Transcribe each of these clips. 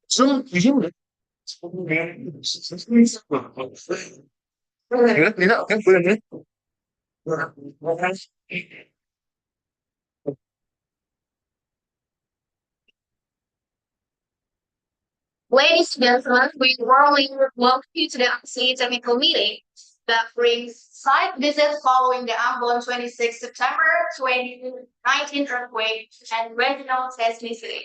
So, usually, mira, okay, puede Ladies and gentlemen, we warmly welcome you to the ICE technical meeting that brings site visits following the Ambon 26 September 2019 earthquake and regional seismicity.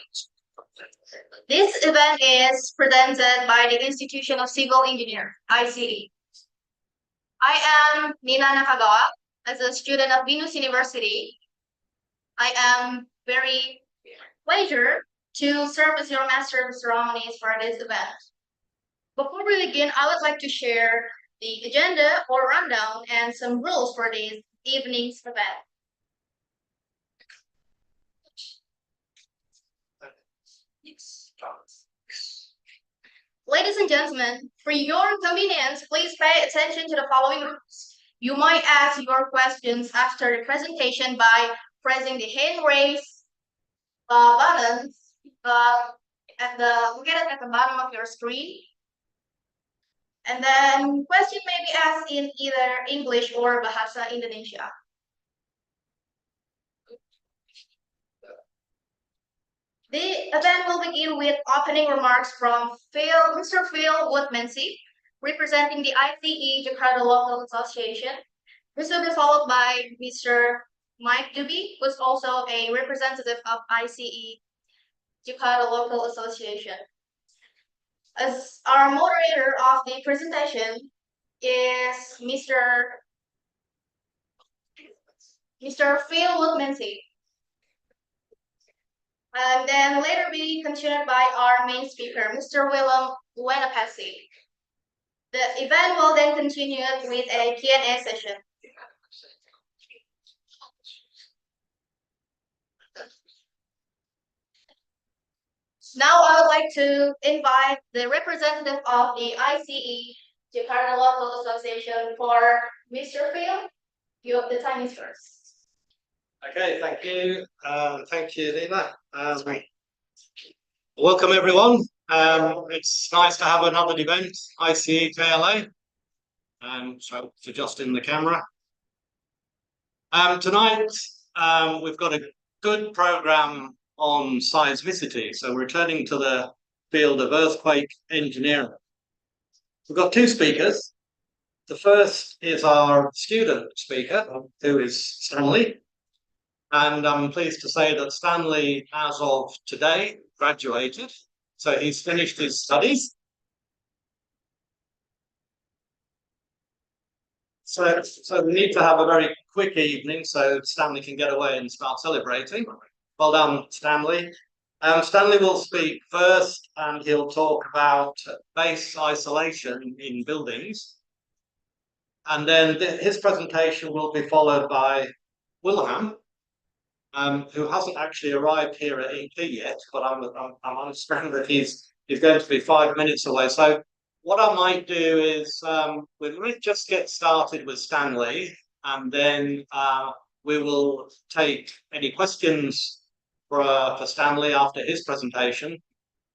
This event is presented by the Institution of Civil Engineer, ICE. I am Nina Nakagawa. As a student of Venus University, I am very pleasure to serve as your master of ceremonies for this event. Before we begin, I would like to share the agenda or rundown and some rules for this evening's event. Ladies and gentlemen, for your convenience, please pay attention to the following rules. You might ask your questions after the presentation by pressing the hand raise button located at the bottom of your screen. And then question may be asked in either English or Bahasa Indonesia. The event will begin with opening remarks from Mr. Phil Woodmansey, representing the ICE-JLA Local Association. This will be followed by Mr. Mike Dubey, who is also a representative of ICE-JLA Local Association. As our moderator of the presentation is Mr. Phil Woodmansey. And then later be continued by our main speaker, Mr. Wilham Louhenapessy. The event will then continue with a Q&A session. Now I would like to invite the representative of the ICE Jakarta Local Association for Mr. Phil. The time is first. Okay, thank you. Thank you, Nina. Welcome, everyone. It's nice to have another event, ICE-JLA. So adjusting the camera. Tonight, we've got a good program on seismicity. So we're returning to the field of earthquake engineering. We've got two speakers. The first is our student speaker, who is Stanley. And I'm pleased to say that Stanley, as of today, graduated. So he's finished his studies. So we need to have a very quick evening so Stanley can get away and start celebrating. Well done, Stanley. Stanley will speak first, and he'll talk about base isolation in buildings. And then his presentation will be followed by Wilham, who hasn't actually arrived here at EP yet, but I'm understanding that he's going to be 5 minutes away. So what I might do is we might just get started with Stanley, and then we will take any questions for Stanley after his presentation.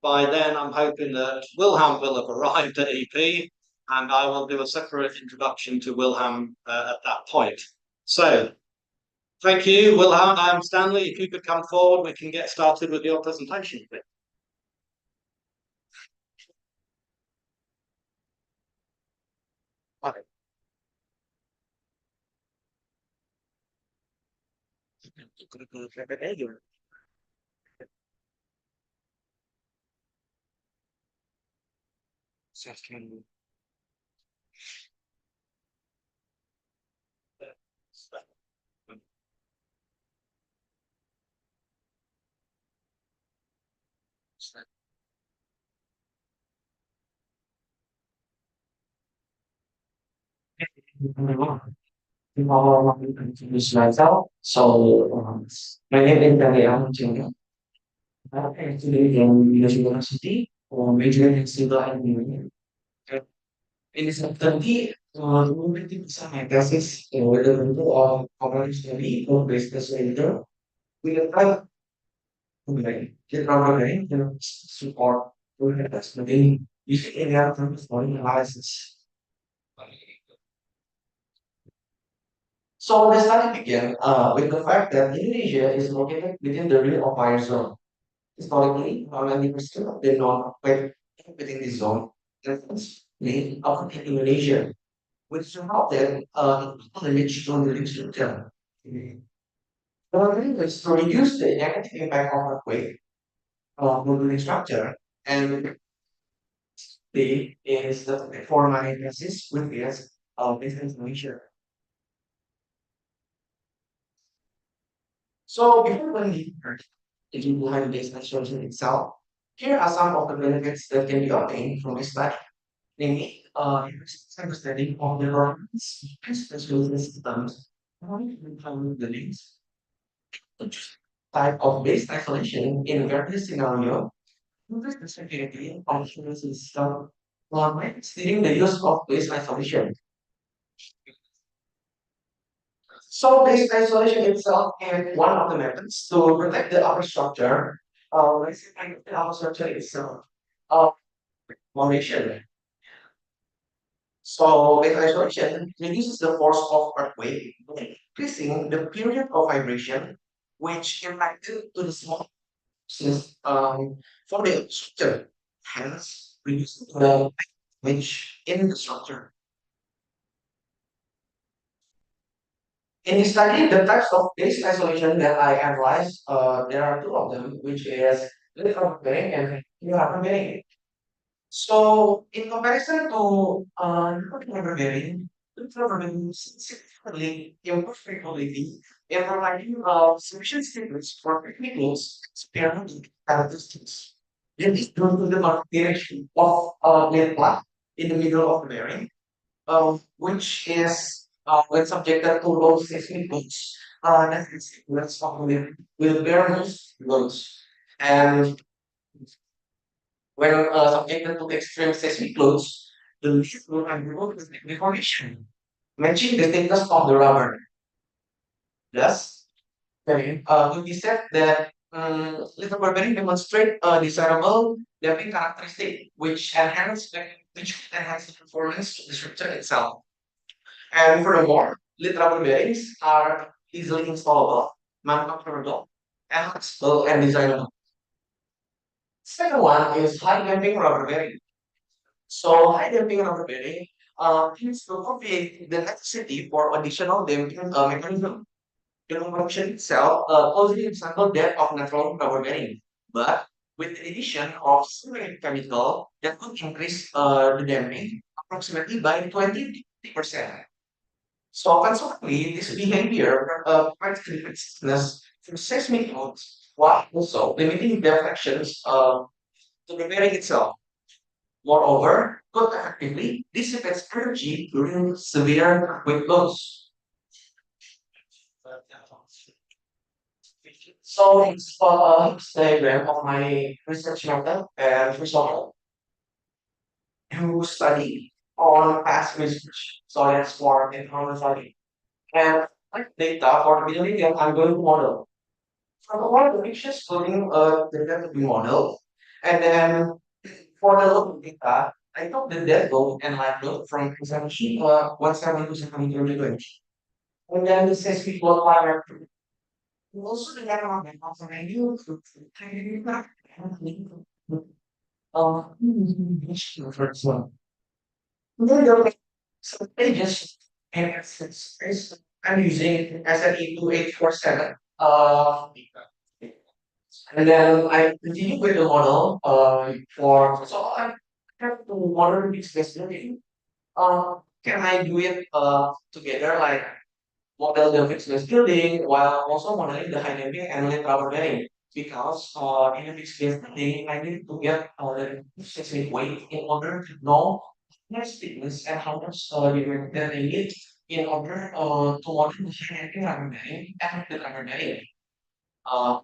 By then, I'm hoping that Wilham will have arrived at EP, and I will do a separate introduction to Wilham at that point. So, thank you, Wilham. Stanley, if you could come forward, we can get started with your presentation. Okay. Introduce myself. My name is Daniel Junior. I'm actually from Venus University, majoring in civil engineering. In this activity, we some my thesis with the review of common study for business leader. We have get organized support That's the thing. You see, in our terms of analysis. So the study began with the fact that Indonesia is located within the ring of fire zone. Historically, 90% of the non-occupied within this zone is named occupied Indonesia, which resulted in damage to the structure. The idea is to reduce the negative impact of earthquake on the structure, and the is the for my analysis with this this information. So before going deeper into behind this construction itself, here are some of the benefits that can be obtained from this study. Namely, understanding of the environments, especially the systems, the links, type of base isolation in various scenario, increase the security of the system, while steering the use of base isolation. So base isolation itself is one of the methods to protect the upper structure. Basically, the upper structure itself. Uh, Foundation. So base isolation reduces the force of earthquake, increasing the period of vibration, which impacted to the small for the structure, hence reducing the damage in the structure. In this study, the types of base isolation that I analyzed, there are two of them, which is little bearing and you bearing. So, in comparison to nuclear bearing, little bearing significantly improves capability in providing sufficient statements for technicals sparing characteristics. This is due to the configuration of the plug in the middle of the bearing which is when subjected to low seismic loads, that is let's talk with bare loads. And when subjected to extreme seismic loads, the leaf will undergo deformation, matching the thickness of the rubber. Thus, to be said that little barbarian demonstrate a desirable damping characteristic, which enhance the performance of the structure itself. And furthermore, lead rubber bearings are easily installable, manufacturable, and flexible and designable. Second one is high damping rubber bearing. So high damping rubber bearing tends to obviate the necessity for additional damping mechanism. The function itself closely resembles that of natural rubber bearing, but with the addition of ceramic chemical that could increase the damping approximately by 20%. So consequently, this behavior provides defensiveness to seismic loads while also limiting deflections to the bearing itself. Moreover, could effectively dissipates energy during severe earthquake loads. So it's a diagram of my research method and result to study on past research. So that's for internal study. And like data for the building that I'm going to model. For the one, the pictures putting the data to be modeled. And then for the local data, I took the dead load and live load from 17 to 2020. And then the says we will fire. Also the data on the also I do first one. Then the so pages and it's I'm using SNE2847. And then I continue with the model for so I have to model this flexibility. Can I do it together like model the fixed base building while also modeling the high damping and late rubber bearing? Because in a fixed base building, I need to get the specific weight in order to know how much thickness and how much diameter that I need in order to model the high damping rubber bearing and the rubber bearing.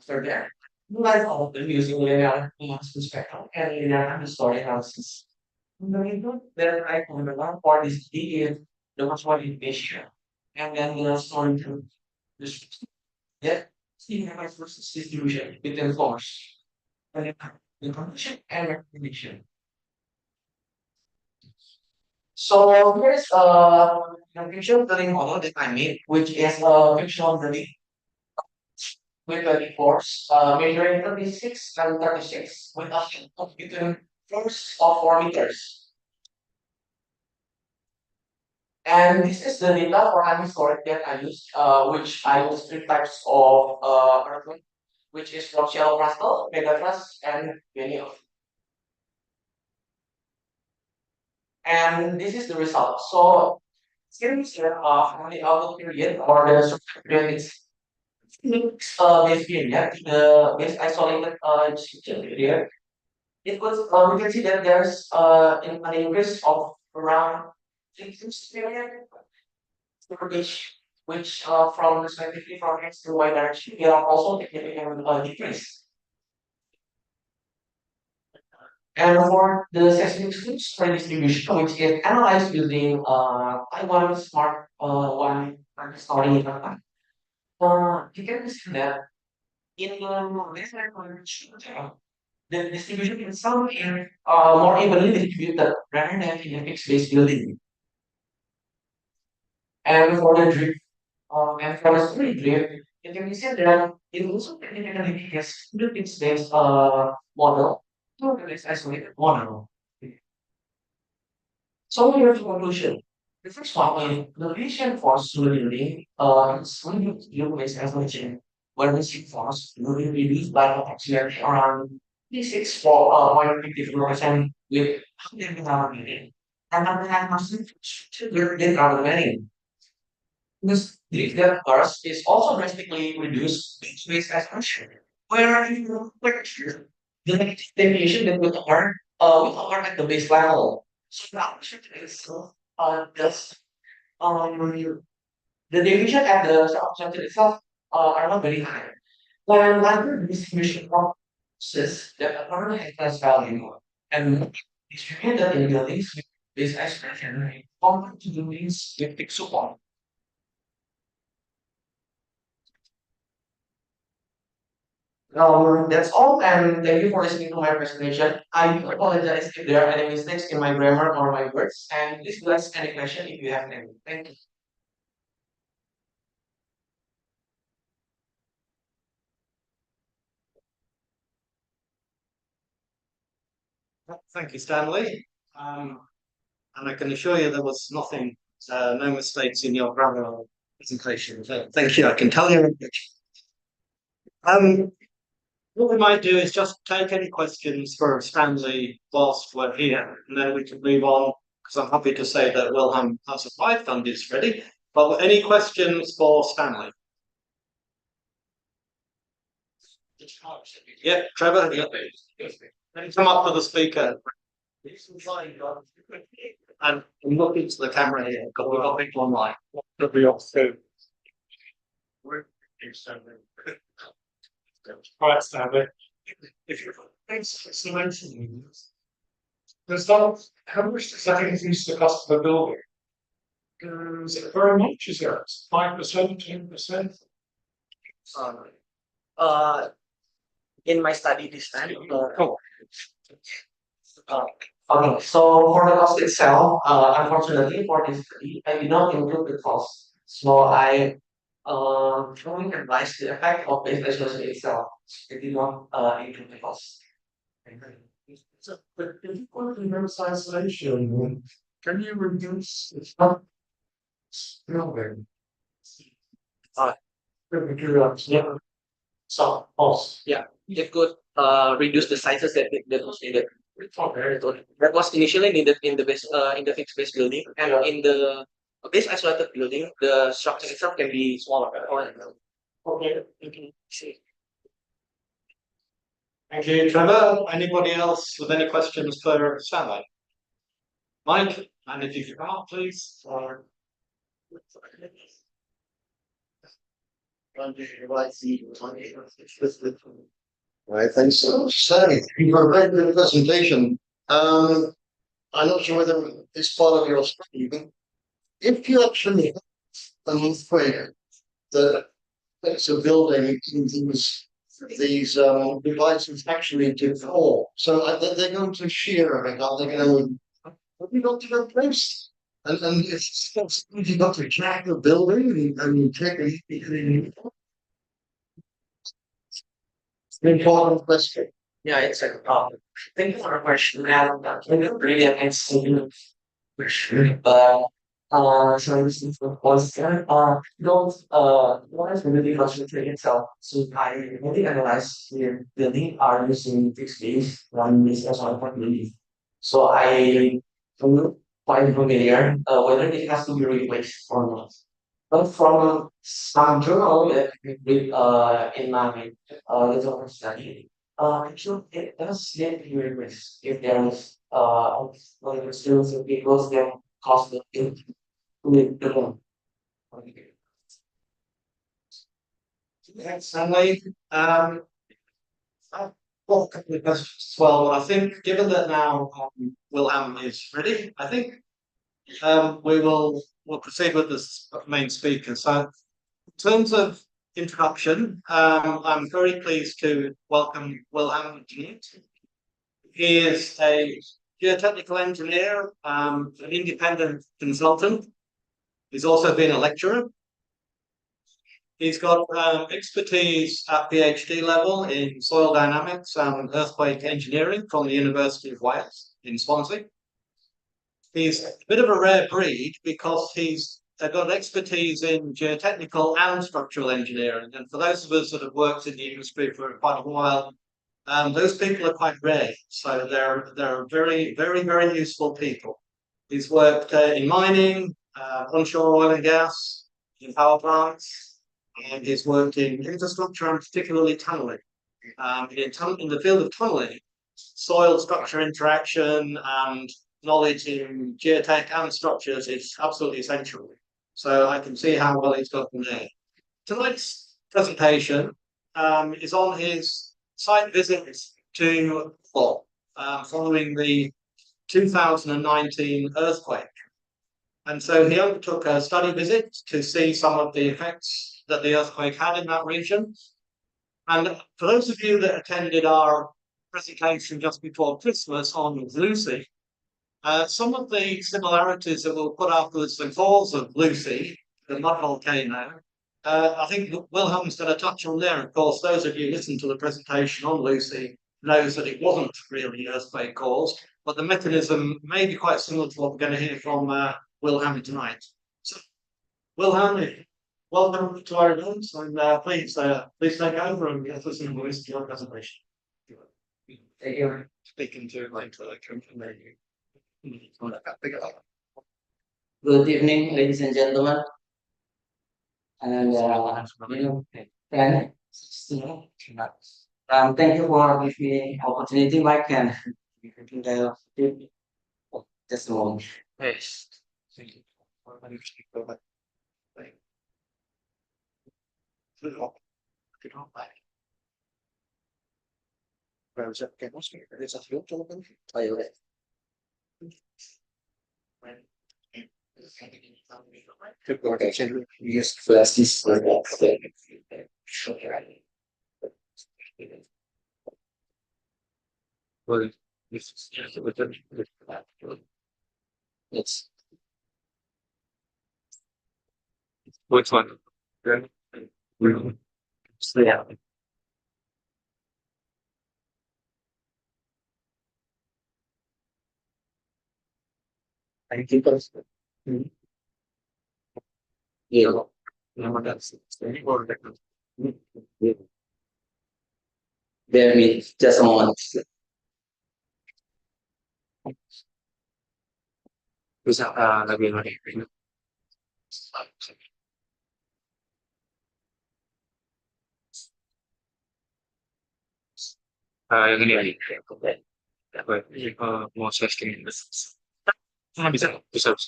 Further, like all of them using linear spectrum and linear story analysis. The method that I remember for this D is the first one is Asia. And then the story to this yeah, see how my first distribution within force. And then Information and recognition. So here's a visual building model that I made, which is a fictional building with 20 floors, measuring 36 and 36 with a height of between floors of 4 meters. And this is the data for having storage that I use, which I use three types of earthquake, which is from shallow crustal, megatrust, and venial. And this is the result. So since on the outlook period or the structure period is base period, the base isolated structure period, it was we can see that there's an increase of around 6 period, which from respectively from x to y direction, there are also significant decrease. And for the seismic spread distribution, which is analyzed using Taiwan Smart One story, you can see that in the laser the distribution in some is more evenly distributed rather than in a fixed base building. And for the drift, and for the story drift, you can see that it also significantly has the fixed base model to this isolated model. So here's the conclusion. The first one is the vision for building is when you place as mentioned, when the sheet force will be reduced by approximately around 56.54% with 100 meeting. And then we have massive sugar in our wedding. This the course is also drastically reduced beach waste as mentioned. Where you picture the negative deviation that will occur at the base level. So now is just the deviation at the subcenter itself are not very high. While larger distribution process that apparently has less value and distributed in buildings with this expression compared to buildings with fixed support. That's all, and thank you for listening to my presentation. I do apologize if there are any mistakes in my grammar or my words, and please ask any question if you have any. Thank you. Thank you, Stanley. And I can assure you there was nothing, no mistakes in your grammar presentation. So thank you. I can tell you. Um, what we might do is just take any questions for Stanley whilst we're here, and then we can move on, because I'm happy to say that Wilham has a 5 fund is ready. But any questions for Stanley? Yeah, Trevor, yeah. Come up to the speaker. And look into the camera here, because we've got people online. All right, Stanley. If you're mentioning does that how much does that increase the cost of the building? Is it very much? Is it 5%, 10%? Uh, in my study this time. Okay, so for the cost itself, unfortunately for this study, I did not include the cost. So I only advise the effect of base legislation itself. I did not include the cost. But if you put in reverse isolation, can you reduce the building? Uh, Yeah. So, cost. yeah, it could reduce the sizes that was needed. That was initially needed in the fixed base building, and in the base isolated building, the structure itself can be smaller. Okay. Thank you, Trevor. Anybody else with any questions for Stanley? Mike, and if you could come up, please. Right, thanks so much. Thank you for a very good presentation. I'm not sure whether it's part of your study, but if you actually have an earthquake that affects a building in these devices actually to fall, So they're going to shear it, are they going to, have you got to replace? And it's you've got to track the building and check it. It's an important question. Yeah, it's a thank you for the question. Can you really answer question? But so this is the question. Don't what is really concentrate itself? So I really analyze the building are using fixed base, one base as one point belief. So I am quite familiar whether it has to be replaced or not. But from some journal that I read in my little study, actually it does get to be replaced if there is one of the students and people that cause the with the loan. Thanks, Stanley. I've got a couple of questions as well, but I think given that now Wilham is ready, I think we'll proceed with this main speaker. So, in terms of introduction, I'm very pleased to welcome Wilham tonight. He is a geotechnical engineer, an independent consultant. He's also been a lecturer. He's got expertise at PhD level in soil dynamics and earthquake engineering from the University of Wales in Swansea. He's a bit of a rare breed because he's got expertise in geotechnical and structural engineering. And for those of us that have worked in the industry for quite a while, those people are quite rare. So they're very, very, very useful people. He's worked in mining, onshore oil and gas, in power plants, and he's worked in infrastructure and particularly tunneling. In the field of tunneling, soil structure interaction and knowledge in geotech and structures is absolutely essential. So I can see how well he's got from there. Tonight's presentation is on his site visit to following the 2019 earthquake. And so he undertook a study visit to see some of the effects that the earthquake had in that region. And for those of you that attended our presentation just before Christmas on Lucy, some of the similarities that we'll put afterwards, the cause of Lucy, the mud volcano, I think Wilham's going to touch on there. Of course, those of you who listened to the presentation on Lucy knows that it wasn't really earthquake caused, but the mechanism may be quite similar to what we're going to hear from Wilham tonight. So, Wilham, welcome to our event, and please take over and get us in to your presentation. Thank you. Speaking to Good evening, ladies and gentlemen. And thank you for giving me opportunity, Mike, and just a moment. Yes. Thank you. Where is it? Okay, what's it? Is that your job? Yes, flashes. Well, Yes. which one? So yeah. Thank you. Yeah. Bear me just a moment. Bisa lagi lagi. Yang ini lagi. Mau setting ini. Bisa.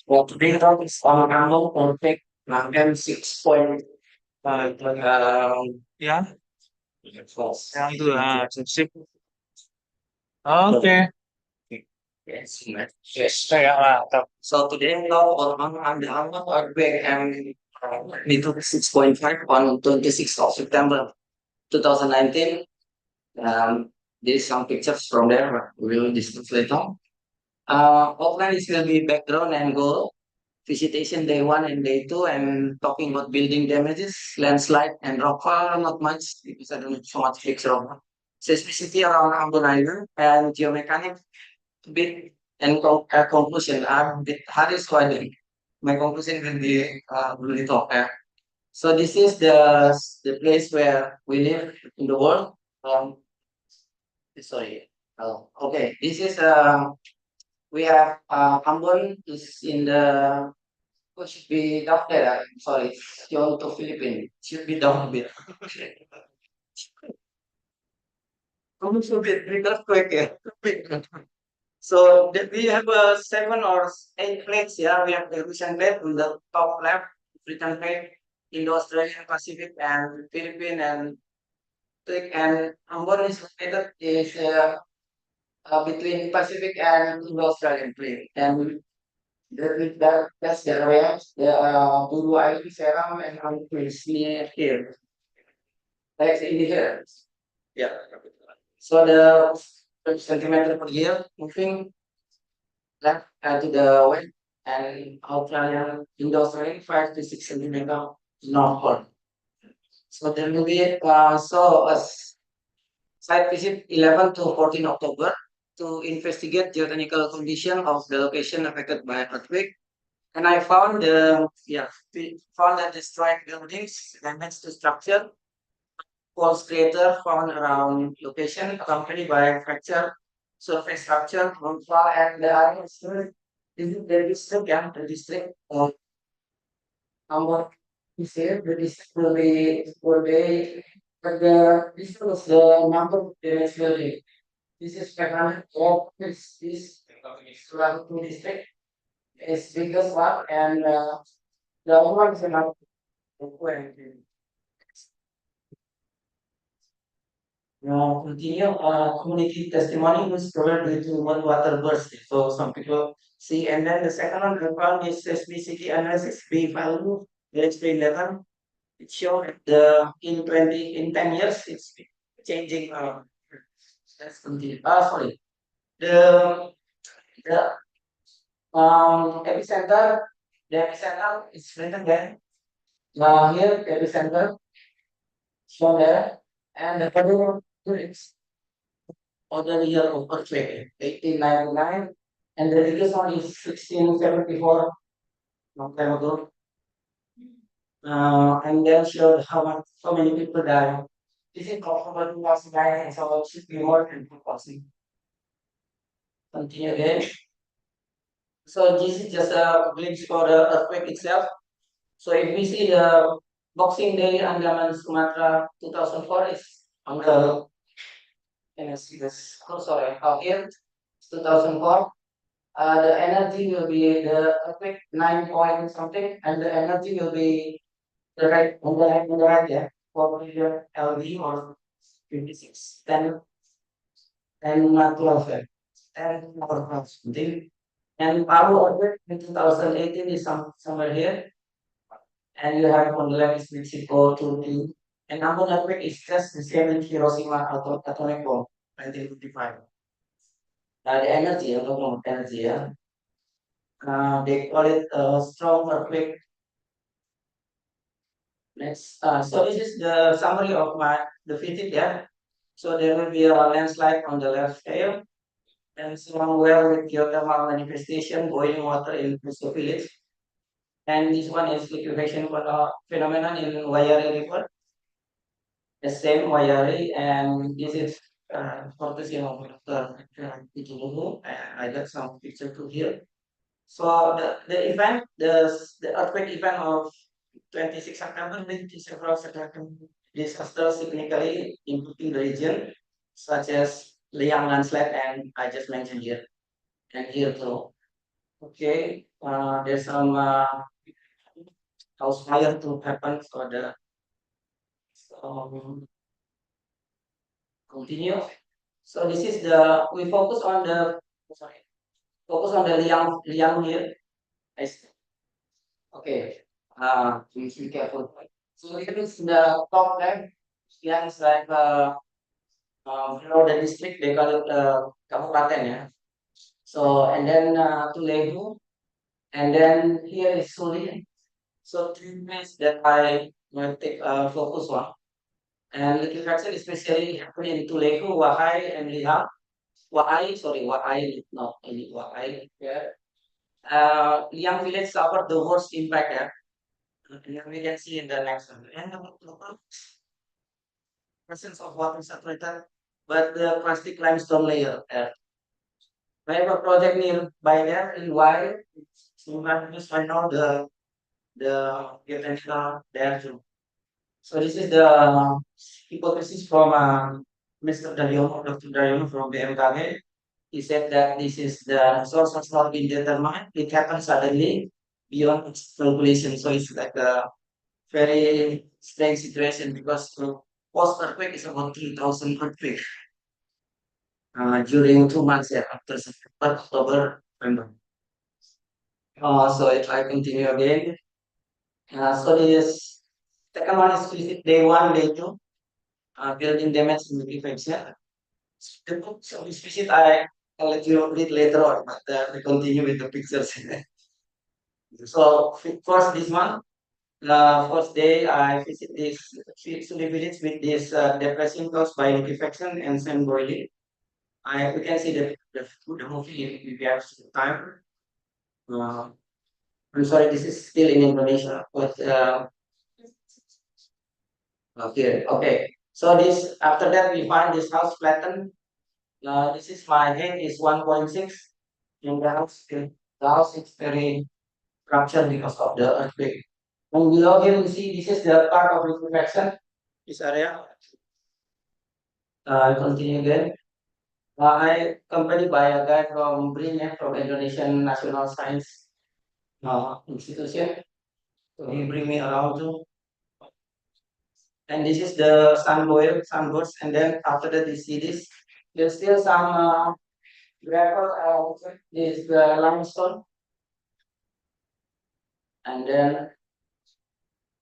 Well, today talk is on Ambon contact M6 Ya, false. yang itu sip. Oke. Yes, yes. Saya lah. So today we talk about the Ambon earthquake and magnitude 6.5 on 26th of September 2019. There's some pictures from there, but we will discuss later. Outline is will be background and goal. Visitation day 1 and day 2, and talking about building damages, landslide and rockfall, not much because I don't have so much picture of seismicity around Ambon Island and geomechanics bit and conclusion are bit hard squading. My conclusion will be really top. So this is the place where we live in the world. Um, sorry. Oh, okay. This is we have Ambon is in the what should be down there. Sorry, it's John to Philippines. Should be down a bit. Almost a bit because quick. So we have 7 or 8 flags here. We have the Russian flag on the top left, African flag, Indo-Australian Pacific and Philippine and flag. And Ambon is located is between Pacific and Indo-Australian flag. And that's the area. The Buru Island, Seram and Antis near here. Like in here. Yeah. So the centimeter per year moving left to the west and Australian Indo-Australian 5 to 6 centimeter northward. So there will be so a site visit 11 to 14 October to investigate geotechnical condition of the location affected by earthquake. And I found we found that destroyed buildings, damage to structure, false crater found around location accompanied by fracture surface structure, rockfall, and the area is the district, the district of Ambon is here. The district will be but this was the number of the building. This is 500 of this Sulawesi district is biggest one and the other one is another. Now, continue. Community testimony was provided due to one water burst. So some people see, and then the second one I found is seismicity analysis B value. Let's be 11. It showed the in 10 years it's changing. Let's continue. Sorry. The epicenter. The epicenter is written there. Now here the epicenter shown there, and the particular it's other year of earthquake, 1899, and the biggest one is 1674, long time ago. And then showed how many people died. This is October 2009, so it should be more than 2,000. Continue again. So this is just a glimpse for the earthquake itself. So if we see the Boxing Day Andaman Sumatra 2004 is on the sorry, here 2004. The energy will be the earthquake 9 point something, and the energy will be the right on the right, yeah, for the LV or 56, 10, 12, 10 or 12 something. And Palu earthquake in 2018 is somewhere here. And you have on the left is Mexico, Turkey. And Ambon earthquake is just the same in Hiroshima atomic bomb, 1955. The energy, I don't know energy, yeah. They call it a strong earthquake. Next, so this is the summary of the visit, yeah. So there will be a landslide on the left scale, and somewhere with geothermal manifestation, boiling water in Puso village. And this one is liquefaction phenomenon in Wayari River. The same Wayari, and this is focusing on Dr. Ituluhu. I got some picture to here. So the event, the earthquake event of 26 September led to several significant disasters significantly impacting the region, such as Liang landslide and I just mentioned here, and here too. Okay, there's some house fire to happen for the continue. So this is the we focus on the sorry focus on the Liang here. Okay. Please be careful. So here is the top left. Liang is like below the district they call it kabupaten, yeah. So and then to Legu, and then here is Suli. So three places that I will take focus on. And liquefaction especially happen in Tuleku, Wahai, and Liha. Wahai, sorry, Wahai, not only Wahai. Yeah. Liang village suffered the worst impact. Yeah. And we can see in the next one. And the local presence of water saturated, but the plastic limestone layer. I have a project nearby there in Wahai. So I just find out the potential there too. So this is the hypothesis from Mr. Daryono, Dr. Daryono from BMKG. He said that this is the source has not been determined. It happened suddenly beyond its calculation. So it's like a very strange situation because post earthquake is about 3,000 earthquake during 2 months, yeah, after September, October, November. So if I continue again, so this second one is visit day one, day two, building damage in the defense. Yeah. The book, so this visit I'll let you read later on, but we continue with the pictures. So first this one, first day I visit this Suli village with this depression caused by liquefaction and sand boiling. We can see the movie if you have time. Uh, I'm sorry, this is still in Indonesia, but okay, okay. So this after that we find this house flattened. This is my height is 1.6 in the house. The house is very ruptured because of the earthquake. And below here we see this is the part of liquefaction. This area. Continue again. I accompanied by a guy from BRIN, from Indonesian National Science Institution. So he bring me around too. And this is the sunburst, and then after that you see this. There's still some gravel, this limestone, and then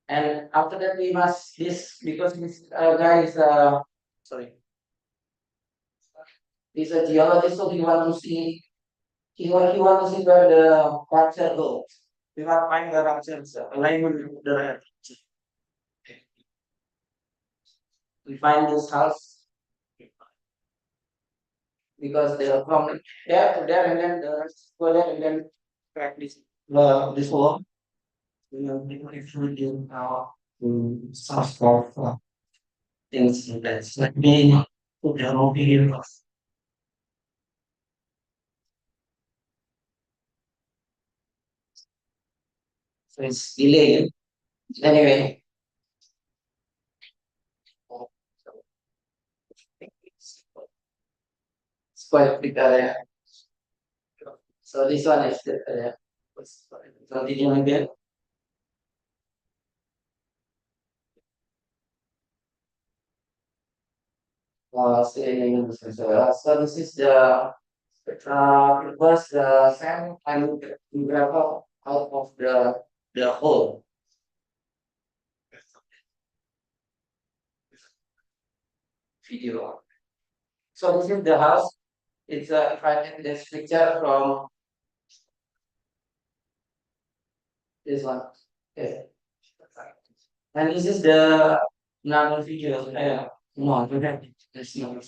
and after that we must this because this guy is sorry, he's a geologist, so he want to see where the rupture goes. We must find the ruptures alignment with the rupture. We find this house because they are from there to there and then the rest go there and then crack this wall. We are different now source of things in place. Let me put the movie here. So it's delayed. Anyway. It's quite a big area. So this one is the continue again. So this is the it was the sand and gravel out of the hole. Video. So this is the house. It's if I take this picture from this one. Yes. And this is the another video. No, I don't have it. There's no.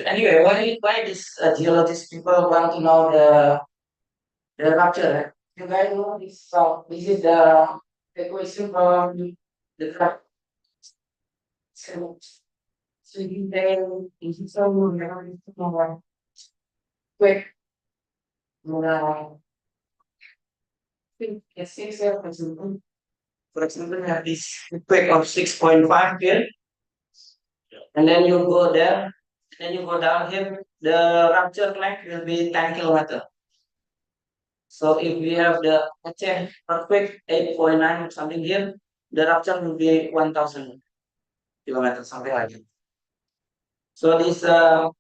Anyway, why this geologist people want to know the rupture? You guys know this. So this is the equation from the graph. So you can this is so quick. It's 6 for example, you have this quick of 6.5 here, and then you go there, then you go down here, the rupture length will be 10 kilometer. So if we have the Aceh earthquake 8.9 or something here, the rupture will be 1,000 kilometers, something like that. So this, so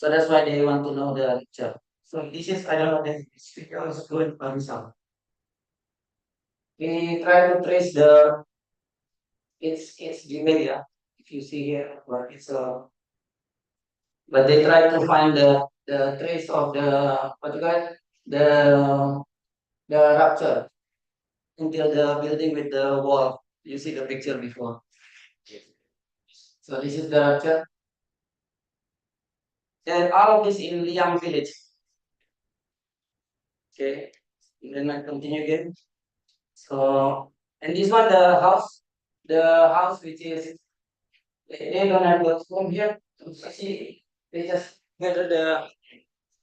that's why they want to know the rupture. So this is, I don't know, this video is going by result. We try to trace it's delay, yeah. If you see here, but it's but they try to find the trace of the what you call it, the the rupture until the building with the wall. You see the picture before. So this is the rupture. And all of this in Liang village. Okay. Then I continue again. So and this one the house which is they don't have the home here. So see they just gather the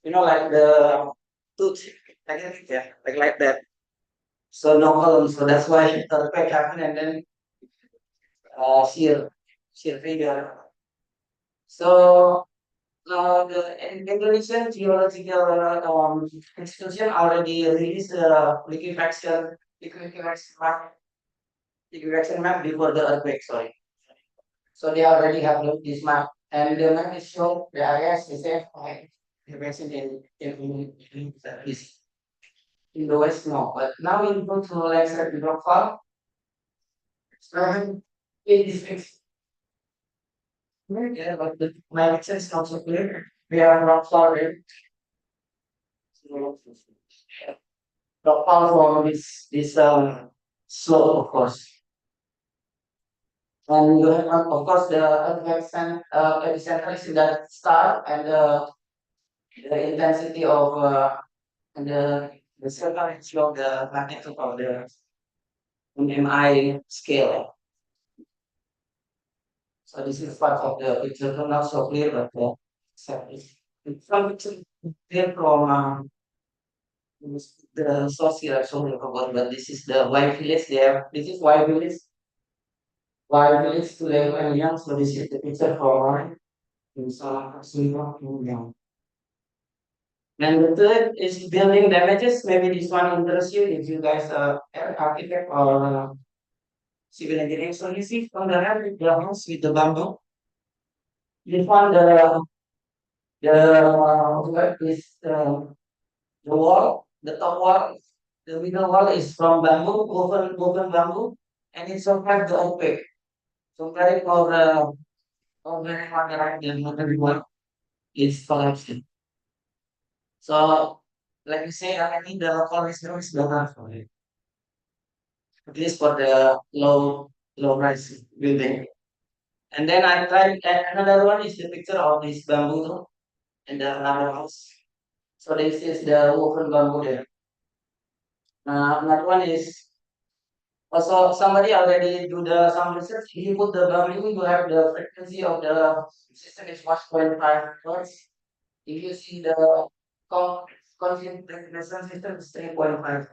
like the tooth like that, yeah, like that. So no column. So that's why the earthquake happened and then sheer failure. So the Indonesian Geological Institution already released the liquefaction map before the earthquake. Sorry, so they already have this map, and the map is shown the areas is safe by liquefaction in the west. No, but now we go to landslide rockfall. So it is fixed. Yeah, but the my lecture is not so clear. We have rockfall here. Rockfall from this slope, of course. And you have, of course, the epicenter is in that star, and the intensity of and the circumference of the magnitude of the MI scale. So this is part of the picture, not so clear, but some picture clear from the source here. Actually, I forgot, but this is the white village there. This is white village. White village to the and young. So this is the picture from in Young. And the third is building damages. Maybe this one interests you if you guys are an architect or civil engineering. So you see from the right the house with the bamboo. This one what is the wall, the top wall, the middle wall is from bamboo, woven bamboo, and it survived the earthquake. So very or very on the right, the middle one is collapsing. So like you say, I think the college now is better for it. At least for the low rise building. And then I tried another one is the picture of this bamboo too, and the another house. So this is the woven bamboo there. Another one is also somebody already do the some research. He put the bamboo to have the frequency of the system is 1.5 hertz. If you see the con constant resonance system is 3.5.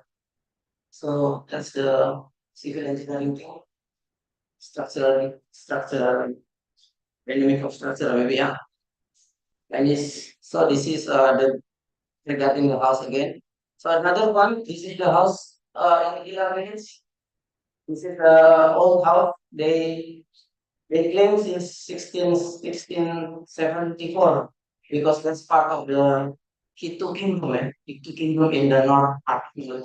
So that's the civil engineering thing. Structural dynamic of structure maybe, yeah. And this is the regarding the house again. So another one, this is the house in Louhenapessy. This is the old house. They claim since 1674 because that's part of the Hitu Kingdom, Hitu Kingdom in the north part.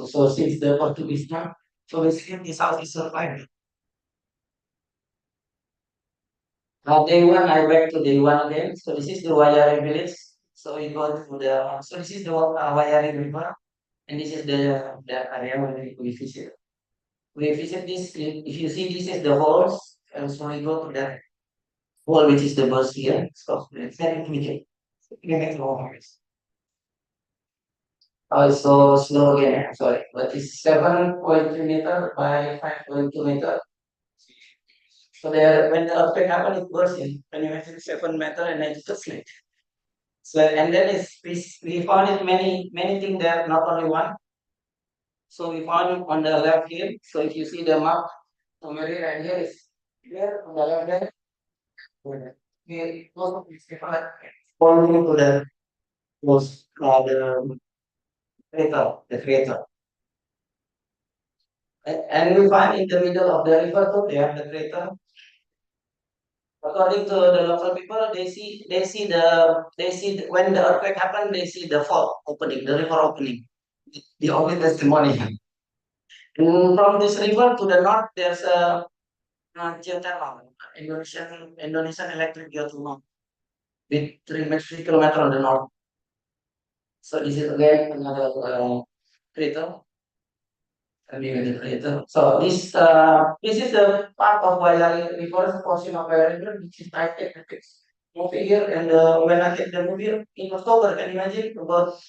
So since the Portuguese time, so basically this house is survived. Day one, I back to day one again. So this is the Wayari village. So we go to the so this is the Wayari river, and this is the area where we visit. We visit this. If you see, this is the halls, and so we go to the hall, which is the bus here. So let's say we get to halls. Oh, it's so slow again. I'm sorry, but it's 7.3 meter by 5.2 meter. So there, when the earthquake happened, it burst in. When you mentioned 7 meter, and then it just like so, and then we found it many things there, not only one. So we found on the left here. So if you see the map, summary right here is here on the left there. We also falling to the was the crater. And we find in the middle of the river too, they have the crater. According to the local people, when the earthquake happened, they see the fault opening, the river opening. The only testimony. And from this river to the north, there's a geothermal, Indonesian electric geothermal. with 3 kilometers on the north. So this is again another crater. So this is the part of Wailari River portion of Wailari River, which is I take the movie here, and when I take the movie in October, can you imagine about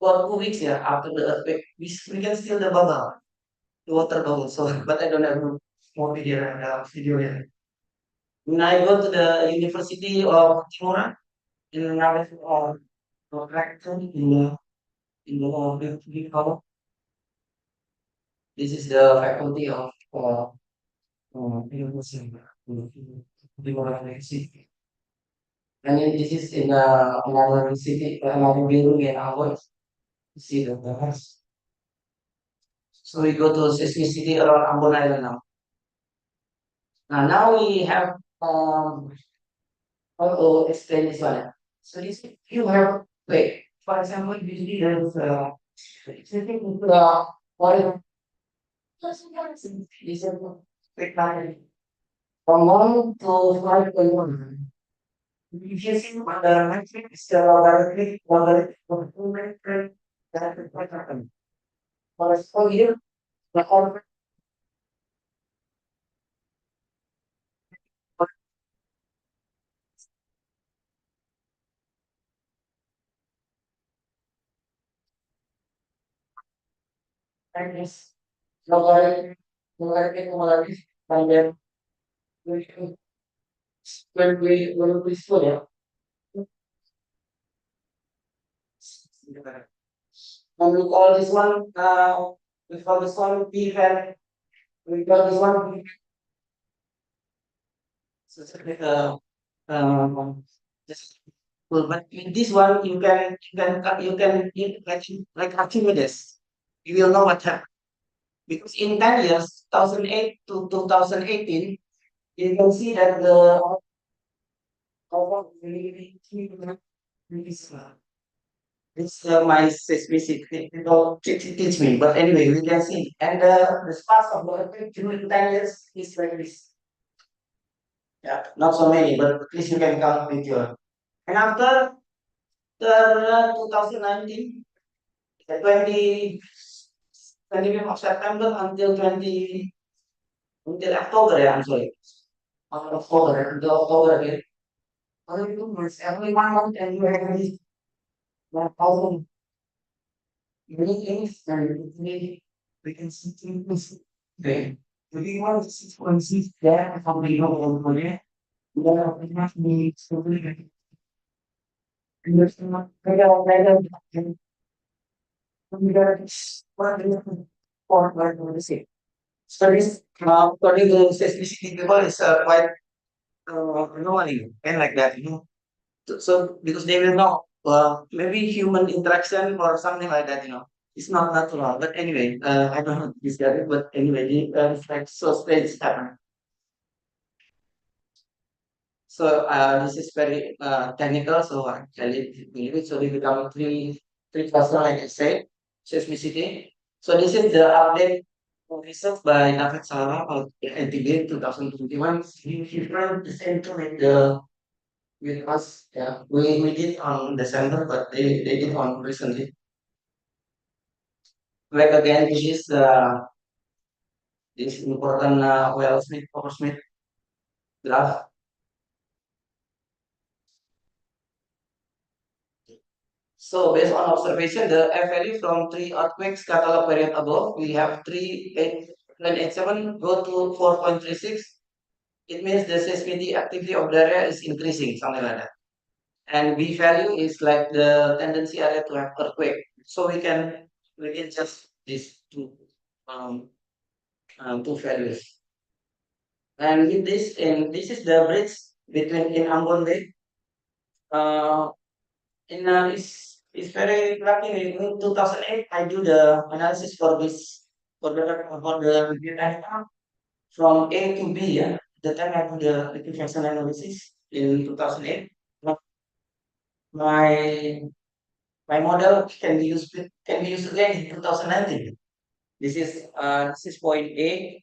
2 weeks, yeah, after the earthquake, we can still the bubble, the water bubble. So, but I don't have more video and video here. When I go to the University of Timora in Nagas or in the this is the faculty of Louhenapessy. And then this is in another city, another building in Ambon. You see the house. So we go to Seismicity around Ambon Island now. Now we have how to explain this one. So this you have wait. For example, usually there's water. This is quick line. From 1 to 5.1. If you see on the matrix, it's directly that is what happened. For a school year, the whole time is logarithmic, and then we can when we school, yeah. And we call this one we call this one P value. We call this one P. So it's like just well, but with this one like Archimedes. You will know what happened. Because in 10 years, 2008 to 2018, you can see that the this my seismicity people teach me, but anyway, we can see. And the sparks of the earthquake during 10 years is like this. Yeah, not so many, but at least you can count with your. And after the 2019, the 25th of September until until October, yeah, I'm sorry. October again. Only 2 months, every 1 month, and you have this 1,000 many things, and we can see things. Okay. If we want to see there, how we know over there, we have need to really understand we got what to say. So this, according to seismicity people, is quite annoying and like that, you know. So because they will know maybe human interaction or something like that, you know, it's not natural. But anyway, I don't know this guy, but anyway, the like so strange happen. So this is very technical, so actually so we become three cluster like I said, seismicity. So this is the update research by David Salah of NTB 2021. He different the same to with the with us. Yeah, we did on December, but they did on recently. Like again, this is this important well Smith Smith graph. So based on observation, the F value from 3 earthquakes catalog period above, we have 3.87 go to 4.36. It means the seismicity activity of the area is increasing, something like that. And B value is like the tendency area to have earthquake. So we can just these um, two values. And with this, and this is the bridge between in Ambon Bay. Uh, is very lucky in 2008. I do the analysis for this for the data from A to B. Yeah, the time I do the liquefaction analysis in 2008. My my model can be used again in 2019. This is point A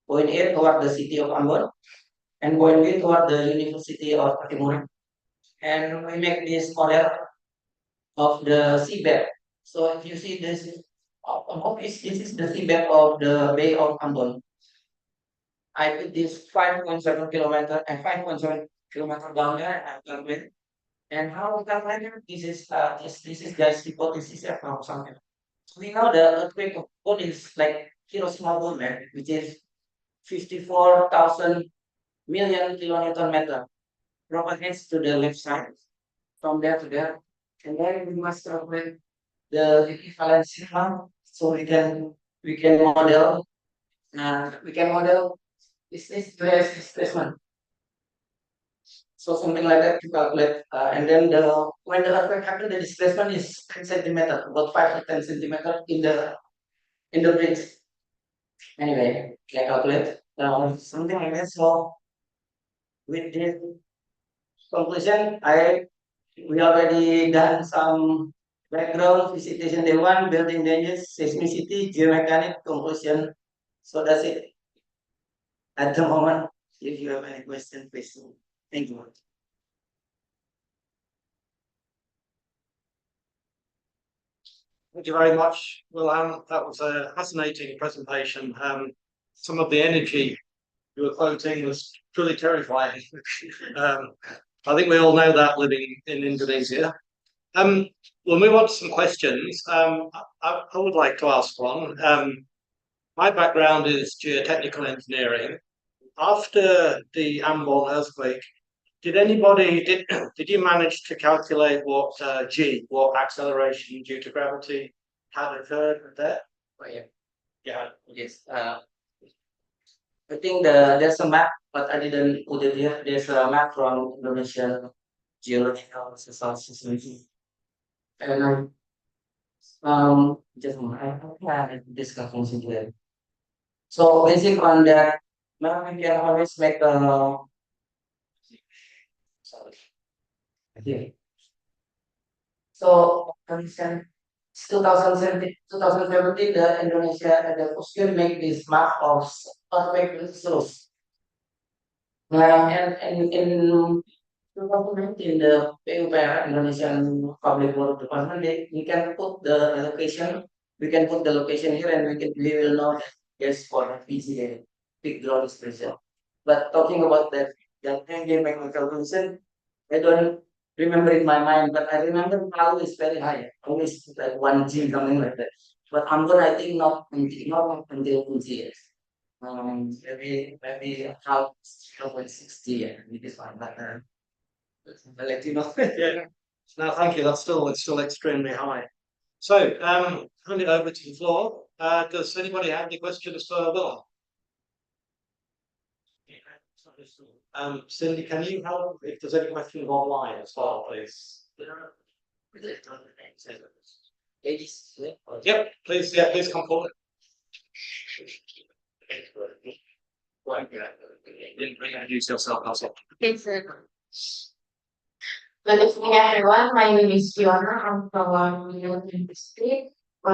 toward the city of Ambon. and going toward the University of Timur. And we make this model of the seabed. So if you see this, this is the seabed of the Bay of Ambon. I put this 5.7 kilometer and 5.7 kilometer down there and calculate. And how we calculate it? This is just hypothesis from something. So we know the earthquake of Ambon is like Hiroshima bomb, right? Which is 54,000 million kilonewton meter propagates to the left side from there to there. And then we must calculate the equivalent sigma so we can model this displacement. So something like that to calculate, and then when the earthquake happened, the displacement is 10 centimeter, about 5 to 10 centimeter in the bridge. Anyway, I calculate something like that. So with this conclusion, we already done some background visitation day one, building dangers, seismicity, geomechanic conclusion. So that's it at the moment. If you have any question, please. Thank you. Thank you very much, Wilham. That was a fascinating presentation. Some of the energy you were quoting was truly terrifying. I think we all know that living in Indonesia. We'll move on to some questions. I would like to ask one. My background is geotechnical engineering. After the Ambon earthquake, did you manage to calculate what what acceleration due to gravity had occurred there? Oh, yeah. Yeah. Yes. I think there's a map, but I didn't put it here. There's a map from Indonesian Geological Society, and just a moment, I have this calculation here. So based on that map, we can always make a sorry. Okay. So condition 2017, the Indonesia and the Australia make this map of earthquake source. And in 2019, the PUPR, Indonesian Public Works Department, we can put the location. We can put the location here, and we will know that yes for the PGA, big ground expression. But talking about that thing make my calculation, I don't remember in my mind, but I remember Palu is very high, always like 1G, something like that. But Ambon, I think not until 2G. Maybe half 0.60, yeah, it is fine. But I'll let you know. Yeah. No, thank you. It's still extremely high. So, hand it over to the floor. Does anybody have any questions for Will? Cindy, can you help if there's any questions online as well, please? Yep, please. Yeah, please come forward. Introduce yourself, also. It's good evening, everyone. My name is Fiona. I'm from Louhenapessy. I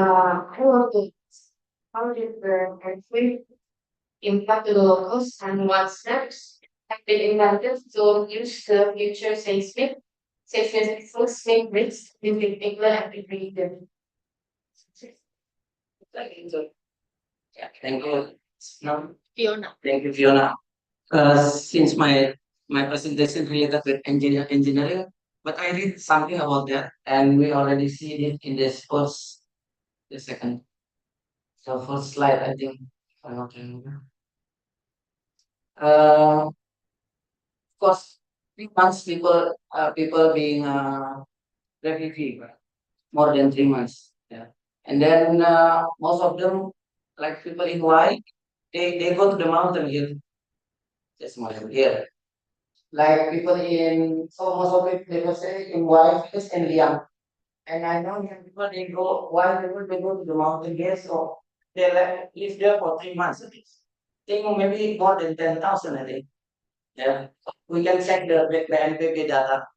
want to how did the earthquake impact the locals and what steps have been invented to use the future seismic risks between England and the region? Yeah, thank you. No, Fiona. thank you, Fiona. Since my presentation related with engineering, but I read something about that, and we already see it in this first, the second, the first slide, I think. I don't remember. Of course, 3 months people being refugee, right? More than 3 months. Yeah, and then most of them, like people in Hawaii, they go to the mountain here, just mountain here. Like people in so most of it they will say in Hawaii is in Liang. And I know young people they go why they go to the mountain here, so they live there for 3 months at least. Think maybe more than 10,000 a day. Yeah. We can check the NPB data.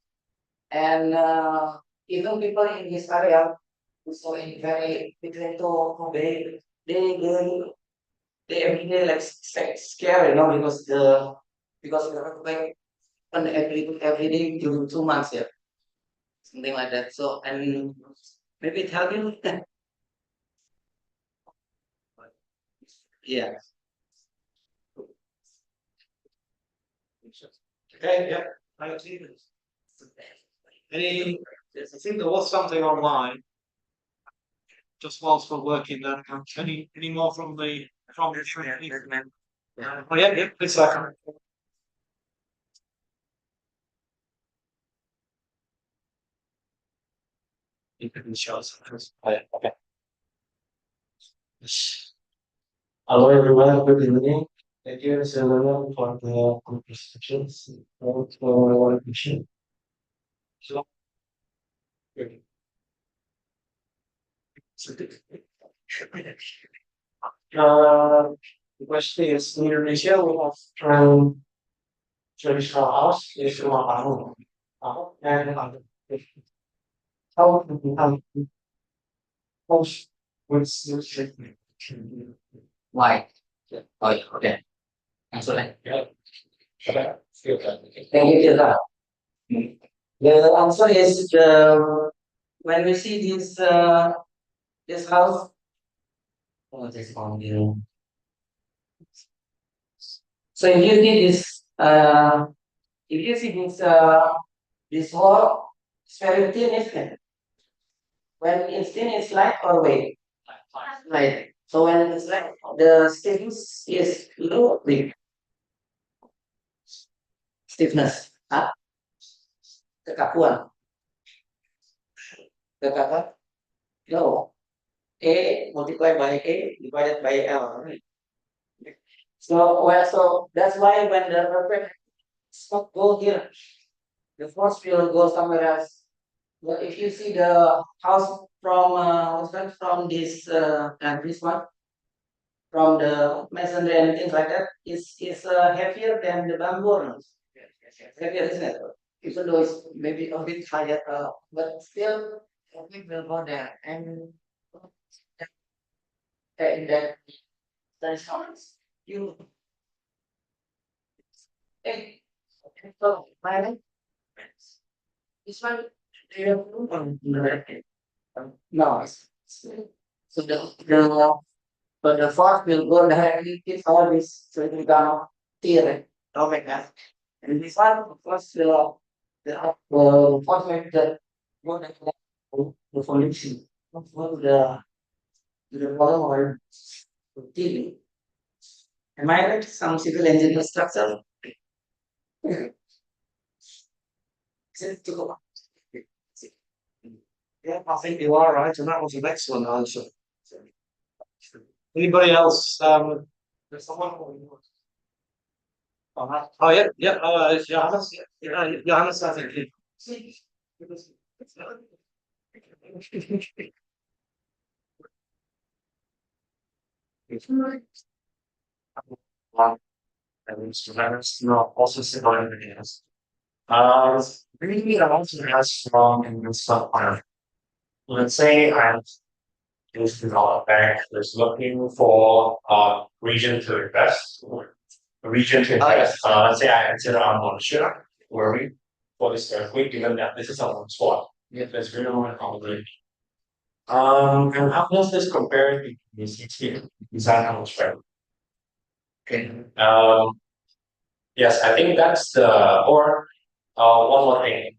And even people in this area, so in very between two they every day like scary, because because the earthquake happen every day during 2 months, yeah, something like that. So and maybe it help you. Yeah. Okay, yeah, thank you. Any, I think there was something online. Just whilst we're working that out. Any more from the oh yeah, yeah, please. You can show us. Oh, yeah, okay. Hello everyone, good evening. Thank you, Mr. Wilham, for the good presentations. For our question. So, the question is, in Indonesia, we have traditional house, is rumah panggung. And how do we have house with treatment? Why? Oh, yeah, okay. Answer that. Yeah. Thank you, Kira. The answer is when we see this house. Oh, this one here. So if you see this wall, it's very thin, isn't it? When it's thin, it's light or weight? Light. So when it's light, the stiffness is low, big. Stiffness. Huh? Kekakuan. Kekakuan? No. A multiplied by A divided by L. Right? So that's why when the earthquake stop go here, the force will go somewhere else. But if you see the house from from this and this one from the masonry and things like that is heavier than the bamboo. Or heavier, isn't it? Even though it's maybe a bit higher, but still we will go there and that is how you. Hey, so my this one do you have no. So the force will go directly hit all this, so it will gonna tear it, like that. And this one, of course, will force make the go like that the foundation, not go to the bottom or TV. Am I right? Some civil engineer structure. Yeah, I think you are right, and that was an excellent answer. Anybody else? There's someone calling. Oh yeah, yeah. It's Johannes. Yeah, Johannes, I think. Wow, that's not also similar to this. Really, I also has strong in stuff. Let's say I'm is developed bank is looking for a region to invest. A region to invest. Let's say I consider Ambon share worry for this earthquake, given that this is a one spot. If there's really no probability. And how does this compare to the CT design house, right? Okay. Yes, I think that's the or one more thing.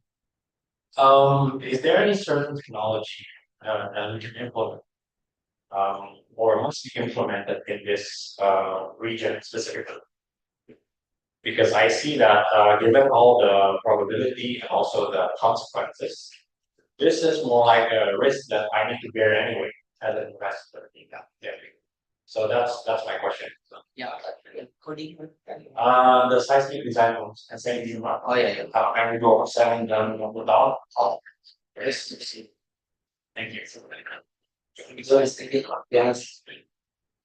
Is there any certain technology that we can implement or must be implemented in this region specifically? Because I see that given all the probability and also the consequences, this is more like a risk that I need to bear anyway as an investor. Yeah. So that's my question. Yeah. Coding. The seismic design rules and say you Oh yeah. and we go 7 down down. Oh, yes. Thank you. So it's yes.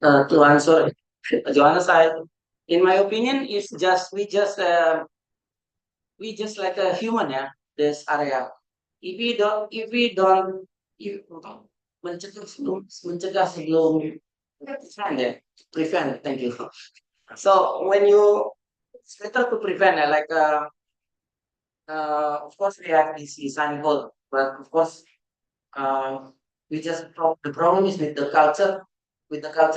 To answer Joanna's side, in my opinion, is just we just like a human, yeah. This area. If mencegah sebelum prevent, yeah. Prevent. Thank you. So when you it's better to prevent, of course, we have this signboard, but of course, uh, the problem is with the culture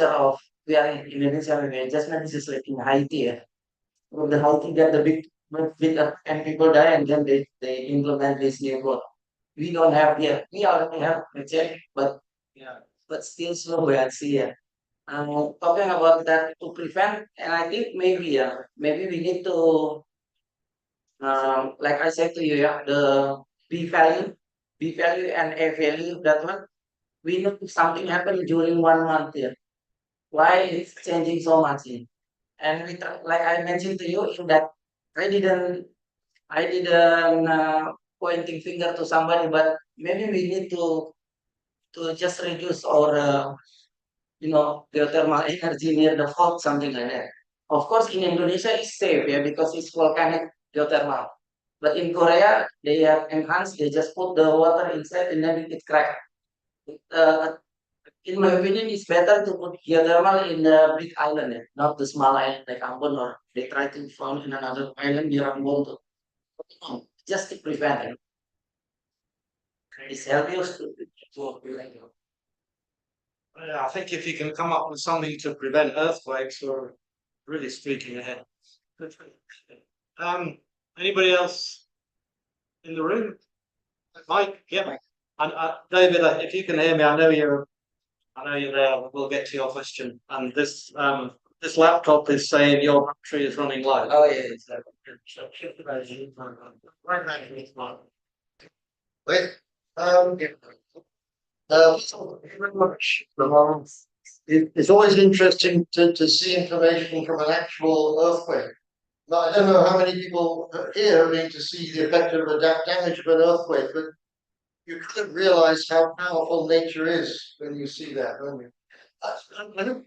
of we are in Indonesia. We adjustment is like in Haiti. Yeah. When the Haiti get the big and people die, and then they implement this new law. We don't have here. We already have a check, but yeah, but still slow and see. Yeah. Talking about that to prevent, and I think maybe we need to like I said to you, yeah, the B value and A value that one. We know if something happened during 1 month here. Why it's changing so much here? And like I mentioned to you, in that I didn't I didn't pointing finger to somebody, but maybe we need to just reduce our geothermal energy near the fault, something like that. Of course, in Indonesia it's safe, yeah, because it's volcanic geothermal. But in Korea, they have enhanced. They just put the water inside and then it crack. Uh, in my opinion, it's better to put geothermal in the big island, not the small island like Ambon, or they try to found in another island near Ambon. No, just to prevent it. It's healthy to prevent it. Yeah, I think if you can come up with something to prevent earthquakes, we're really streaking ahead. Um, anybody else in the room? Mike, yeah. And David, if you can hear me, I know you're there. We'll get to your question. And this laptop is saying your battery is running low. Oh yeah, it's Wait, it's always interesting to see information from an actual earthquake. Now, I don't know how many people here are going to see the effect of the damage of an earthquake, but you couldn't realize how powerful nature is when you see that, don't you? I don't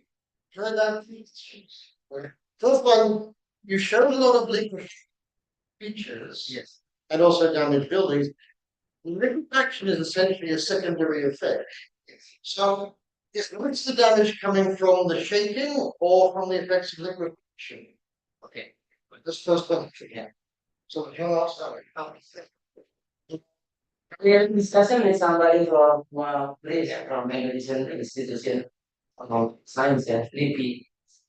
try that. First one, you showed a lot of liquid features, yes. and also damaged buildings. Liquefaction is essentially a secondary effect. So, what's the damage coming from the shaking or from the effects of liquefaction? Okay. This first one. Yeah. So, you ask that. We had discussion with somebody from place from Indonesian institution of science and Philippi,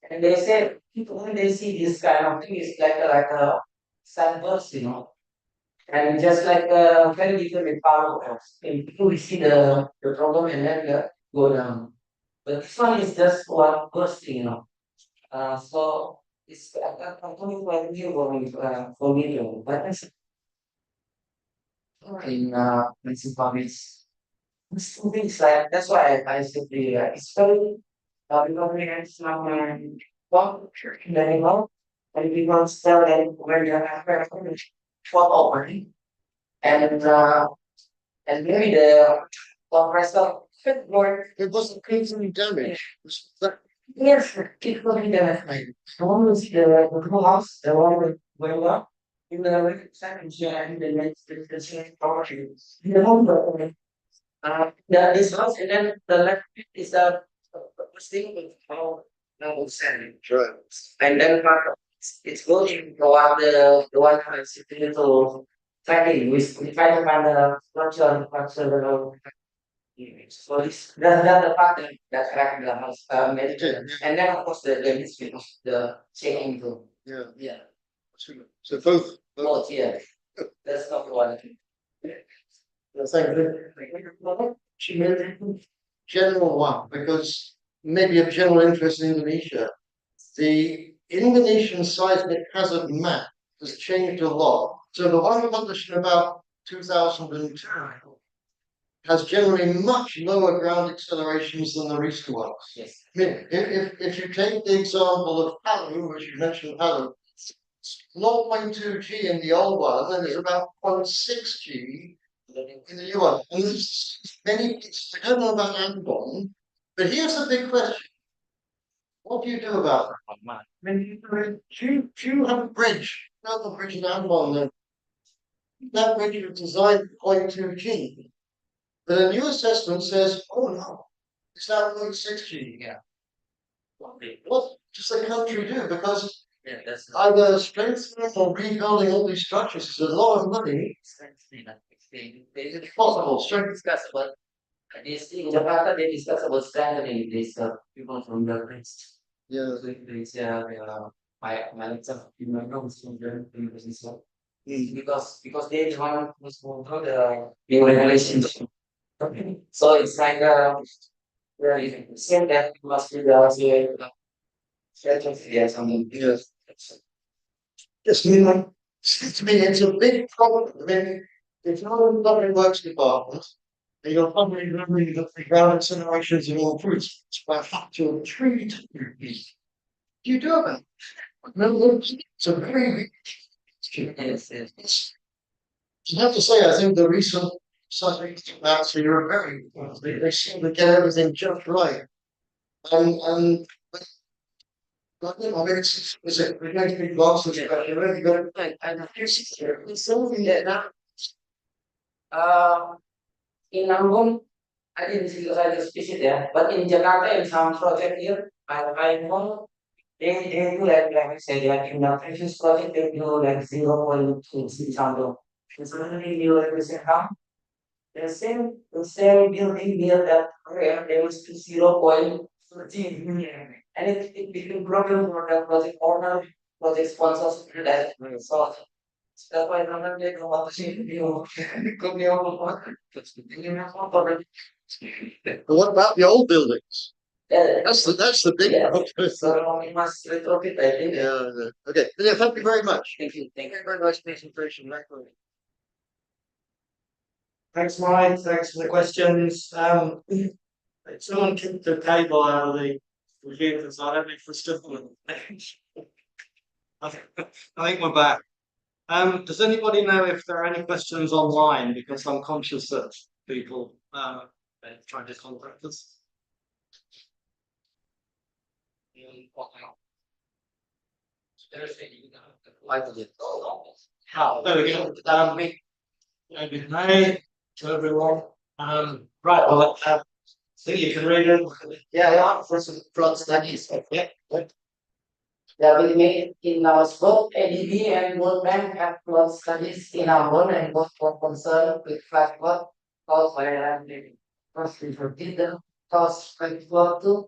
and they said people when they see this kind of thing, it's like a sunburst, and just like very different with power house. And people we see the problem and then go down. But this one is just one bursting, so it's actually quite new for me, but in Mexican province. Some things like that's why I said it's very because one in the animal and we want to tell them where they are for already and maybe the compressor fit more. It wasn't creating damage. Yes, it will be the one with the blue house, the one with going up in the second year and the next the same property. The one this house and then the left is the thing with how now sand. Sure. And then it's going toward the one that's sitting to tracking. We try to find the structure. So that's the part that track the house medicine. And then of course the history of the checking too. Yeah. Yeah. So both. Both, yeah. That's not the one. Thank you. General one, because maybe of general interest in Indonesia. The Indonesian seismic hazard map has changed a lot. So the one published in about 2002 has generally much lower ground accelerations than the recent ones. Yes. I mean, if you take the example of Palu, which you mentioned Palu, 0.2 G in the old one, and there's about 0.6 G in the new one. And there's many, I don't know about Ambon, but here's the big question. What do you do about that? When you have a bridge, not the bridge in Ambon, that bridge was designed for 0.2 G. But a new assessment says, oh no, it's now 0.6 G. Yeah. What does the country do? Because Yeah, that's either strengthening or rebuilding all these structures is a lot of money. it's Possible strength. discuss about this in Jakarta. They discuss about strengthening this people from the rest. Yeah. So it's my lecture in my notes from the position because they want to go through the new regulations. So it's like very same that must be the strategy or something. Yes. Yes, I mean, like, to me, it's a big problem. I mean, if you're in the public works department, and you're probably remembering that the ground incinerations and all fruits by a factor of 3 times. You do it. No, it's a very big issue. Yes, yes. I have to say, I think the recent subject maps are very, they seem to get everything just right. And I mean, it's a really big loss of really good. And it's something that uh, in Ambon, I didn't see I just visit there, but in Jakarta, in some project here, I know they do like I said, like in the previous project, they do like 0.2 something. And suddenly you like the same how the same building built that area, there was to 0.13, and it became problem for the project owner, project sponsors to that. So that's why sometimes they don't want to see you. Could be all What about the old buildings? yeah, That's the big yeah. problem. So we must retrofit, I think. Yeah, okay. Yeah, thank you very much. Thank you. Thank you. Very nice presentation. Thanks, Mike. Thanks for the questions. Someone kicked the table out of the review, so I don't know if we're still. I think we're back. Does anybody know if there are any questions online? Because I'm conscious that people are trying to contact us. Oh, there we go. Good night to everyone. Right, well, so you can read it. Yeah, for some flood studies. Yeah. That we made in our scope, ADB and World Bank have flood studies in our own and both for concern with flash flood caused by landing. First, we forbid the cause flash flood too.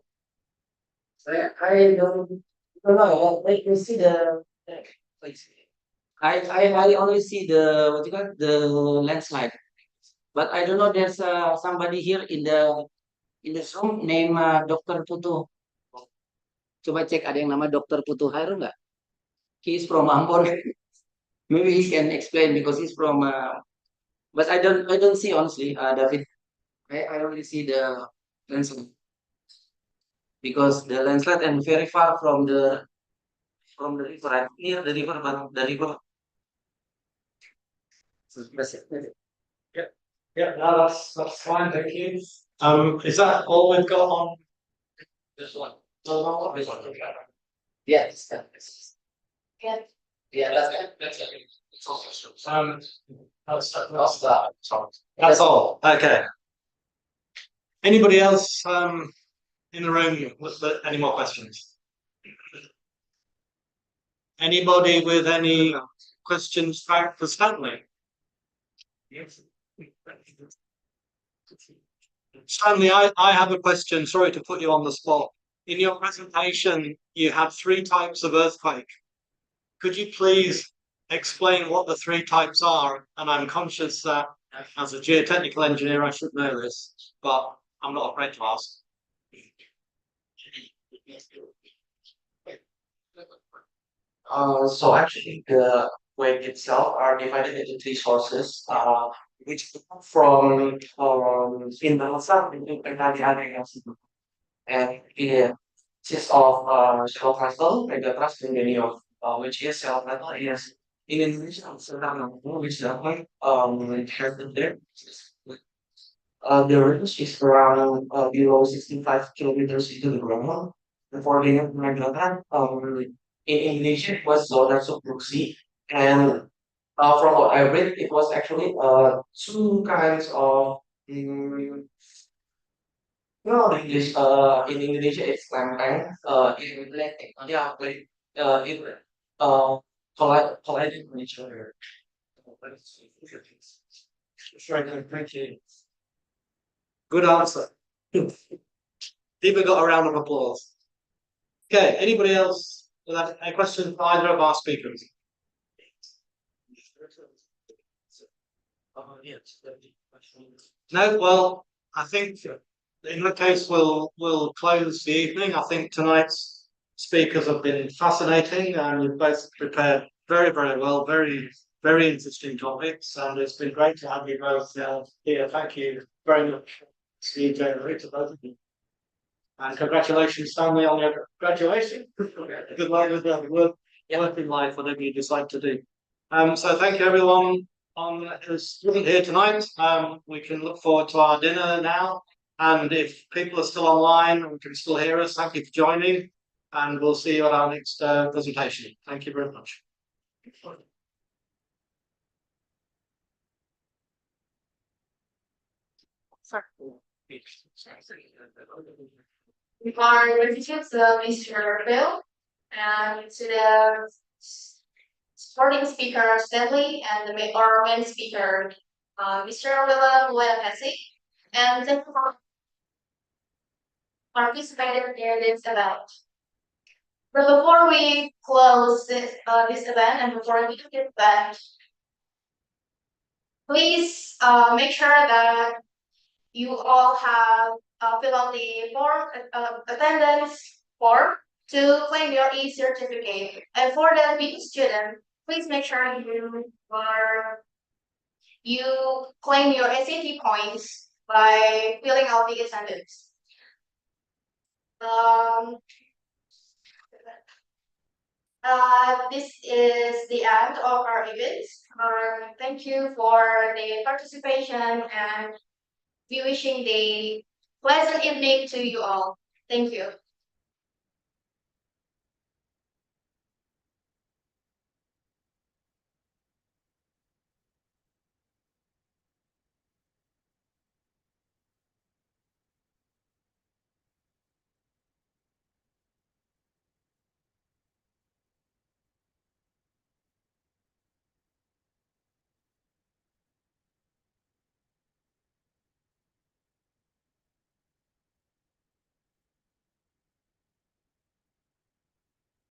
So I don't know, like you see like, I only see the what you call it, the landslide, but I don't know. There's somebody here in the Zoom named Dr. Putu. Coba cek ada yang nama Dr. Putu Hairul nggak? He's from Ambon. Maybe he can explain because he's from. But I don't see honestly, David. I only see the landslide because the landslide and very far from the river, right? Near the river, but the river. So that's it. Yeah, no, that's fine, thank you. Is that all we've got on This one. no, This one. Yes. Yeah. Yeah, that's it. that's all. Okay. Anybody else in the room with any more questions? Anybody with any questions for Stanley? Stanley, I have a question. Sorry to put you on the spot. In your presentation, you had 3 types of earthquake. Could you please explain what the 3 types are? And I'm conscious that as a geotechnical engineer, I should know this, but I'm not afraid to ask. So actually, the wave itself are divided into 3 sources, which come from in the south between areas, and it consists of shallow crustal, megatrust, and many of which is shallow crustal is in Indonesia, which is inherited there. The range is around below 65 kilometers into the ground. The foreign Magellan, in Indonesia, it was zona subduksi, and from what I read, it was actually 2 kinds of no English. In Indonesia, it's lempeng. In yeah, like in colliding with each other. Sure, thank you. Good answer. Even got a round of applause. Okay, anybody else with a question for either of our speakers? No, well, I think in that case we'll close the evening. I think tonight's speakers have been fascinating and you've both prepared very well, very interesting topics, and it's been great to have you both here. Thank you very much. See you, Jerry, to both of you. And congratulations, Stanley, on your graduation. Good luck with the working life, whatever you decide to do. So thank you everyone on who's here tonight. We can look forward to our dinner now. And if people are still online and can still hear us, thank you for joining. And we'll see you at our next presentation. Thank you very much. Our representatives, Mr. Bill, and to the supporting speaker Stanley, and our main speaker, Mr. Wilham Louhenapessy, and thank you for participating in this event. But before we close this event and before we do this event, please make sure that you all have fill out the form, attendance form to claim your e-certificate. And for the B student, please make sure you claim your SAT points by filling out the attendance. This is the end of our event. Thank you for the participation, and we wishing the pleasant evening to you all. Thank you.